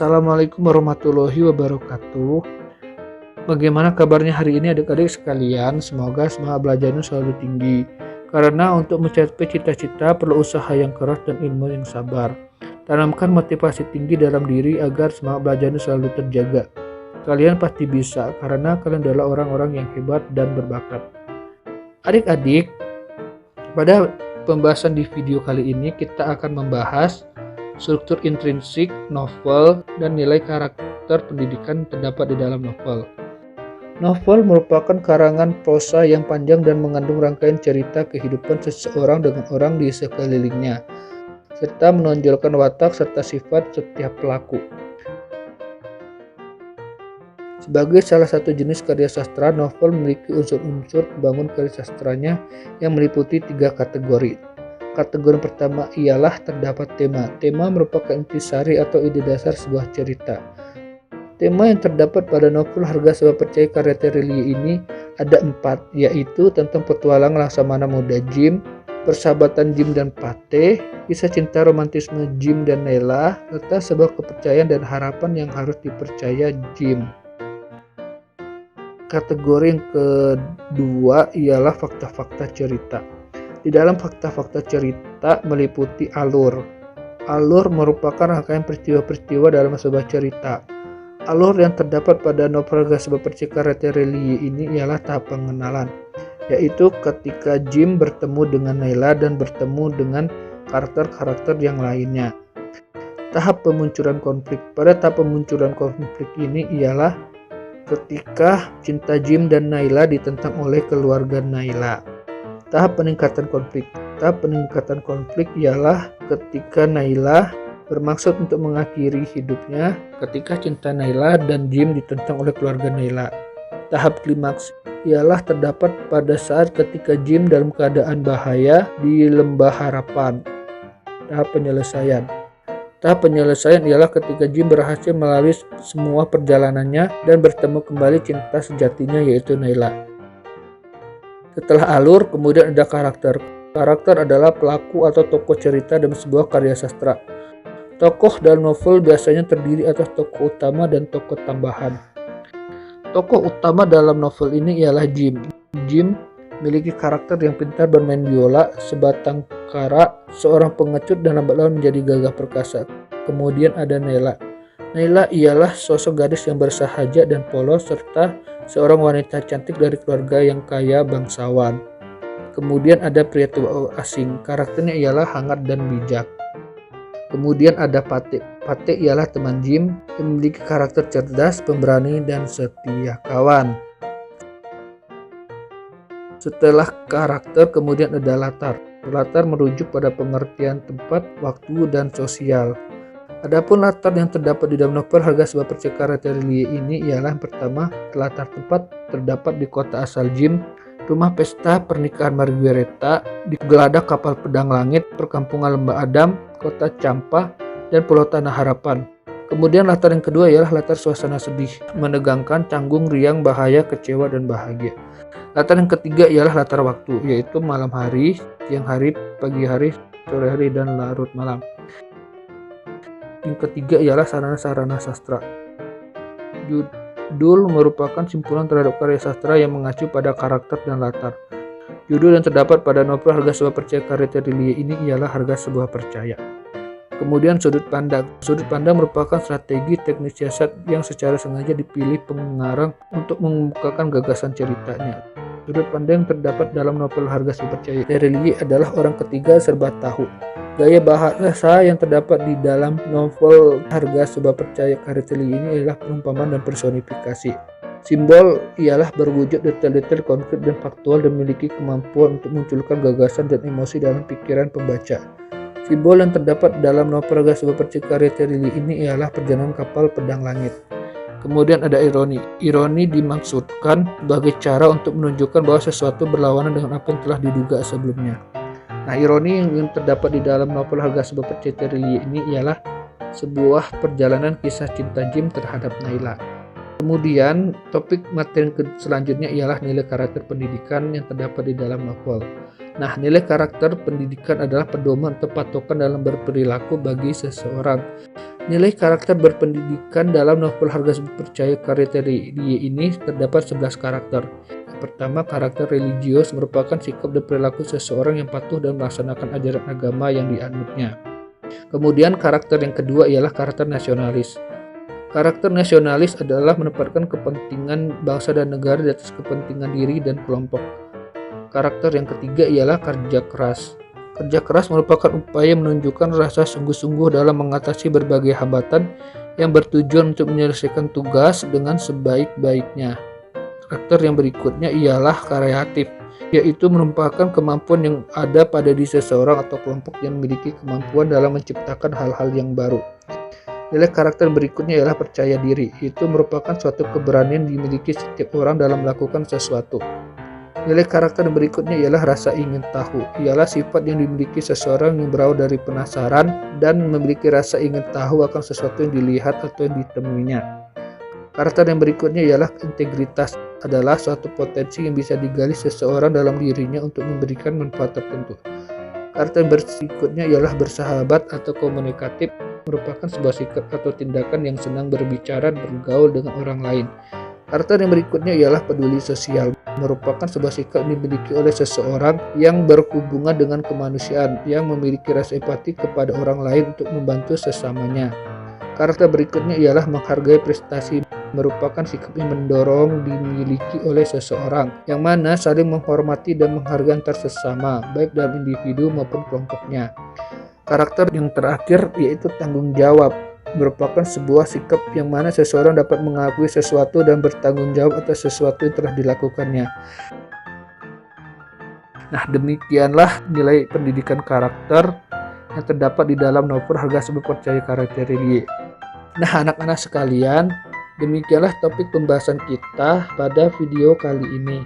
Assalamualaikum warahmatullahi wabarakatuh. Bagaimana kabarnya hari ini adik-adik sekalian? Semoga semangat belajarnya selalu tinggi. Karena untuk mencapai cita-cita perlu usaha yang keras dan ilmu yang sabar. Tanamkan motivasi tinggi dalam diri agar semangat belajarnya selalu terjaga. Kalian pasti bisa karena kalian adalah orang-orang yang hebat dan berbakat. Adik-adik, pada pembahasan di video kali ini kita akan membahas struktur intrinsik novel dan nilai karakter pendidikan terdapat di dalam novel. Novel merupakan karangan prosa yang panjang dan mengandung rangkaian cerita kehidupan seseorang dengan orang di sekelilingnya, serta menonjolkan watak serta sifat setiap pelaku. Sebagai salah satu jenis karya sastra, novel memiliki unsur-unsur pembangun karya sastranya yang meliputi 3 kategori. Kategori pertama ialah terdapat tema. Tema merupakan intisari atau ide dasar sebuah cerita. Tema yang terdapat pada novel Harga Sebuah Percaya karya Terelie ini ada 4, yaitu tentang petualangan Laksamana muda Jim, persahabatan Jim dan Pate, kisah cinta romantisme Jim dan Nela, serta sebuah kepercayaan dan harapan yang harus dipercaya Jim. Kategori yang kedua ialah fakta-fakta cerita. Di dalam fakta-fakta cerita meliputi alur. Alur merupakan rangkaian peristiwa-peristiwa dalam sebuah cerita. Alur yang terdapat pada novel Harga Sebuah Percaya karya Terelie ini ialah tahap pengenalan, yaitu ketika Jim bertemu dengan Nayla dan bertemu dengan karakter-karakter yang lainnya. Tahap pemunculan konflik. Pada tahap pemunculan konflik ini ialah ketika cinta Jim dan Nayla ditentang oleh keluarga Nayla. Tahap peningkatan konflik. Tahap peningkatan konflik ialah ketika Nayla bermaksud untuk mengakhiri hidupnya ketika cinta Nayla dan Jim ditentang oleh keluarga Nayla. Tahap klimaks ialah terdapat pada saat ketika Jim dalam keadaan bahaya di Lembah Harapan. Tahap penyelesaian. Tahap penyelesaian ialah ketika Jim berhasil melalui semua perjalanannya dan bertemu kembali cinta sejatinya yaitu Nayla. Setelah alur, kemudian ada karakter. Karakter adalah pelaku atau tokoh cerita dalam sebuah karya sastra. Tokoh dalam novel biasanya terdiri atas tokoh utama dan tokoh tambahan. Tokoh utama dalam novel ini ialah Jim. Jim memiliki karakter yang pintar bermain biola, sebatang kara, seorang pengecut dan lambat laun menjadi gagah perkasa. Kemudian ada Nayla. Nayla ialah sosok gadis yang bersahaja dan polos serta seorang wanita cantik dari keluarga yang kaya bangsawan. Kemudian ada pria tua asing. Karakternya ialah hangat dan bijak. Kemudian ada Pate. Pate ialah teman Jim yang memiliki karakter cerdas, pemberani, dan setia kawan. Setelah karakter, kemudian ada latar. Latar merujuk pada pengertian tempat, waktu, dan sosial. Adapun latar yang terdapat di dalam novel Harga Sebuah Percaya karya Terelie ini ialah yang pertama, latar tempat terdapat di kota asal Jim, rumah pesta pernikahan Margareta, di geladak kapal pedang langit, perkampungan Lembah Adam, kota Campah, dan Pulau Tanah Harapan. Kemudian latar yang kedua ialah latar suasana sedih, menegangkan, canggung, riang, bahaya, kecewa, dan bahagia. Latar yang ketiga ialah latar waktu, yaitu malam hari, siang hari, pagi hari, sore hari, dan larut malam. Yang ketiga ialah sarana-sarana sastra. Judul merupakan simpulan terhadap karya sastra yang mengacu pada karakter dan latar. Judul yang terdapat pada novel Harga Sebuah Percaya karya Terelie ini ialah Harga Sebuah Percaya. Kemudian sudut pandang. Sudut pandang merupakan strategi teknik siasat yang secara sengaja dipilih pengarang untuk mengemukakan gagasan ceritanya. Sudut pandang yang terdapat dalam novel Harga Sebuah Percaya Terelie adalah orang ketiga serba tahu. Gaya bahasa yang terdapat di dalam novel Harga Sebuah Percaya karya Terelie ini adalah perumpamaan dan personifikasi. Simbol ialah berwujud detail-detail konkret dan faktual dan memiliki kemampuan untuk memunculkan gagasan dan emosi dalam pikiran pembaca. Simbol yang terdapat dalam novel Harga Sebuah Percaya karya Terelie ini ialah perjalanan kapal pedang langit. Kemudian ada ironi. Ironi dimaksudkan sebagai cara untuk menunjukkan bahwa sesuatu berlawanan dengan apa yang telah diduga sebelumnya. Nah, ironi yang terdapat di dalam novel Harga Sebuah Percaya Terelie ini ialah sebuah perjalanan kisah cinta Jim terhadap Nayla. Kemudian topik materi selanjutnya ialah nilai karakter pendidikan yang terdapat di dalam novel. Nah, nilai karakter pendidikan adalah pedoman atau patokan dalam berperilaku bagi seseorang. Nilai karakter berpendidikan dalam novel Harga Sebuah Percaya karya Terry ini terdapat 11 karakter. Yang pertama, karakter religius merupakan sikap dan perilaku seseorang yang patuh dan melaksanakan ajaran agama yang dianutnya. Kemudian karakter yang kedua ialah karakter nasionalis. Karakter nasionalis adalah menempatkan kepentingan bangsa dan negara di atas kepentingan diri dan kelompok. Karakter yang ketiga ialah kerja keras. Kerja keras merupakan upaya menunjukkan rasa sungguh-sungguh dalam mengatasi berbagai hambatan yang bertujuan untuk menyelesaikan tugas dengan sebaik-baiknya. Karakter yang berikutnya ialah kreatif, yaitu merupakan kemampuan yang ada pada diri seseorang atau kelompok yang memiliki kemampuan dalam menciptakan hal-hal yang baru. Nilai karakter berikutnya ialah percaya diri, itu merupakan suatu keberanian dimiliki setiap orang dalam melakukan sesuatu. Nilai karakter berikutnya ialah rasa ingin tahu, ialah sifat yang dimiliki seseorang yang berawal dari penasaran dan memiliki rasa ingin tahu akan sesuatu yang dilihat atau yang ditemuinya. Karakter yang berikutnya ialah integritas, adalah suatu potensi yang bisa digali seseorang dalam dirinya untuk memberikan manfaat tertentu. Karakter berikutnya ialah bersahabat atau komunikatif, merupakan sebuah sikap atau tindakan yang senang berbicara dan bergaul dengan orang lain. Karakter yang berikutnya ialah peduli sosial, merupakan sebuah sikap yang dimiliki oleh seseorang yang berhubungan dengan kemanusiaan, yang memiliki rasa empati kepada orang lain untuk membantu sesamanya. Karakter berikutnya ialah menghargai prestasi, merupakan sikap yang mendorong dimiliki oleh seseorang, yang mana saling menghormati dan menghargai antar sesama, baik dalam individu maupun kelompoknya. Karakter yang terakhir yaitu tanggung jawab, merupakan sebuah sikap yang mana seseorang dapat mengakui sesuatu dan bertanggung jawab atas sesuatu yang telah dilakukannya. Nah, demikianlah nilai pendidikan karakter yang terdapat di dalam novel Harga Sebuah Percaya karya Terry Lee. Nah, anak-anak sekalian, demikianlah topik pembahasan kita pada video kali ini.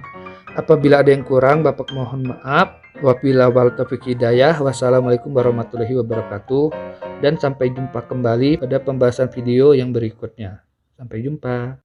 Apabila ada yang kurang, Bapak mohon maaf. Wabillahi taufiq hidayah. Wassalamualaikum warahmatullahi wabarakatuh. Dan sampai jumpa kembali pada pembahasan video yang berikutnya. Sampai jumpa.